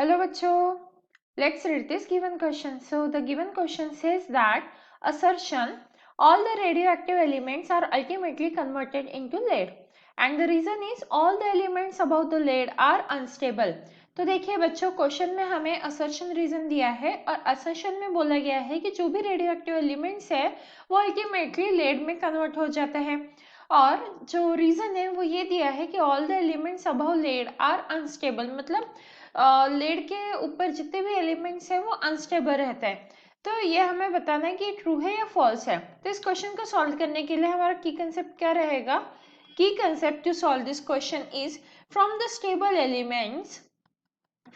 Hello bachcho, let's read this given question. So the given question says that assertion all the radioactive elements are ultimately converted into lead and the reason is all the elements above the lead are unstable. तो देखिए बच्चों question में हमें assertion reason दिया है और assertion में बोला गया है कि जो भी रेडियोएक्टिव एलिमेंट्स है वो अल्टीमेटली लेड में कन्वर्ट हो जाता है और जो रीजन है वो ये दिया है कि all the elements above lead are unstable, मतलब लेड के ऊपर जितने भी एलिमेंट्स हैं वो अनस्टेबल रहता है। तो ये हमें बताना है कि ट्रू है या फॉल्स है। तो इस क्वेश्चन को सॉल्व करने के लिए हमारा की कंसेप्ट क्या रहेगा? की concept to solve this question is from the stable elements,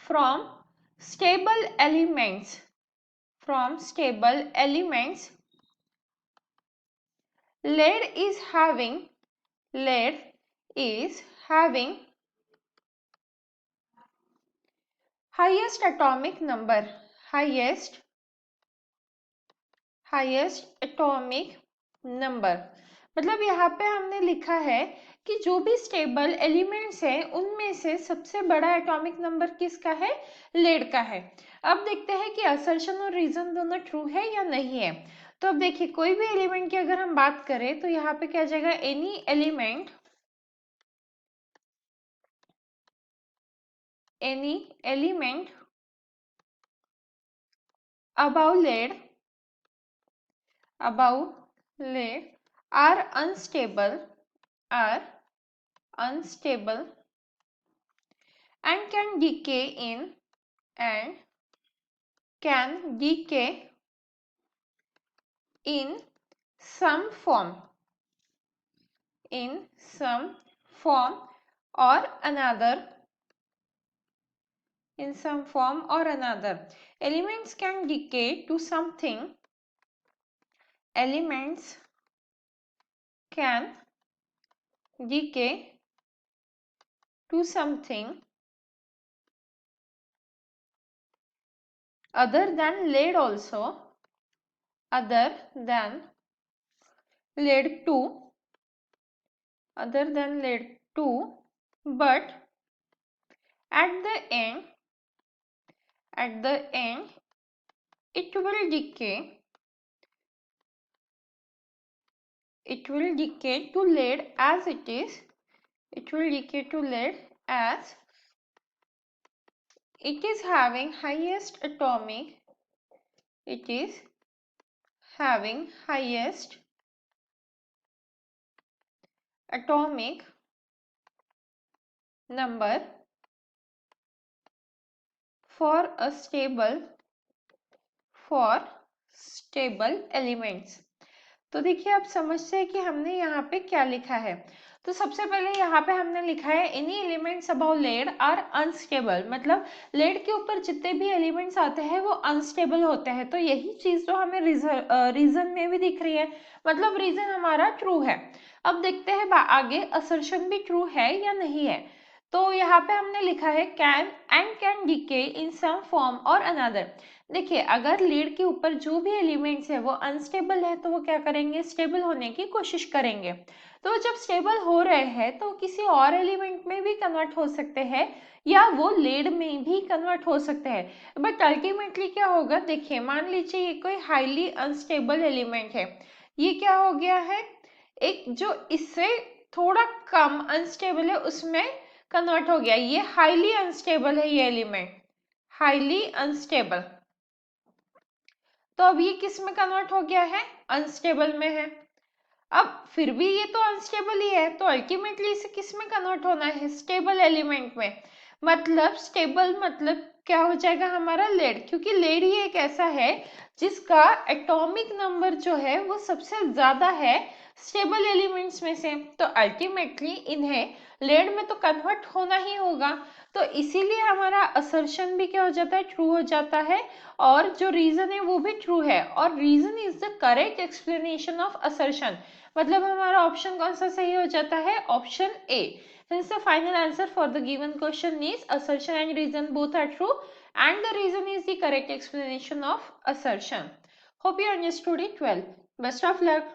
from stable elements, from stable elements, lead is having highest atomic number, highest atomic number। मतलब यहाँ पे हमने लिखा है कि जो भी स्टेबल एलिमेंट्स हैं उनमें से सबसे बड़ा एटॉमिक नंबर किसका है? लेड का है। अब देखते हैं कि असर्शन और रीजन दोनों ट्रू है या नहीं है। तो अब देखिए कोई भी एलिमेंट की अगर हम बात करें तो यहाँ पे क्या आ जाएगा? Any element above lead are unstable and can decay in some form or another. Elements can decay to something other than lead also, lead 2, but at the end it will decay to lead as it is. It is having highest atomic number for stable elements। तो देखिए आप समझते हैं कि हमने यहाँ पे क्या लिखा है। तो सबसे पहले यहाँ पे हमने लिखा है any elements about lead are unstable, मतलब लेड के ऊपर जितने भी एलिमेंट्स आते हैं वो अनस्टेबल होते हैं। तो यही चीज तो हमें रीजन में भी दिख रही है, मतलब रीजन हमारा ट्रू है। अब देखते हैं आगे असर्शन भी ट्रू है या नहीं है। तो यहाँ पे हमने लिखा है can decay in some form or another. देखिए अगर लीड के ऊपर जो भी एलिमेंट्स है वो अनस्टेबल है तो वो क्या करेंगे? स्टेबल होने की कोशिश करेंगे। तो जब स्टेबल हो रहे हैं तो किसी और एलिमेंट में भी कन्वर्ट हो सकते हैं या वो लीड में भी कन्वर्ट हो सकते हैं। बट अल्टीमेटली क्या होगा? देखिए मान लीजिए ये कोई हाईली अनस्टेबल एलिमेंट है, ये क्या हो गया है? एक जो इससे थोड़ा कम अनस्टेबल है उसमें कन्वर्ट हो गया। ये हाईली अनस्टेबल है, ये एलिमेंट हाईली अनस्टेबल। तो अब ये किस में कन्वर्ट हो गया है? अनस्टेबल में है। अब फिर भी ये तो अनस्टेबल ही है, तो अल्टीमेटली इसे किस में कन्वर्ट होना है? स्टेबल एलिमेंट में। मतलब स्टेबल मतलब क्या हो जाएगा हमारा? लेड, क्योंकि लेड ही एक ऐसा है जिसका एटॉमिक नंबर जो है वो सबसे ज्यादा है स्टेबल एलिमेंट्स में से। तो अल्टीमेटली इन्हें लेड में तो कन्वर्ट होना ही होगा। तो इसीलिए हमारा असर्शन भी क्या हो जाता है? ट्रू हो जाता है और जो रीजन है वो भी ट्रू है और reason is the correct explanation of assertion. मतलब हमारा ऑप्शन कौन सा सही हो जाता है? Option A. Hence the final answer for the given question is assertion and reason both are true and the reason is the correct explanation of assertion. Hope you understood it well. Best of luck.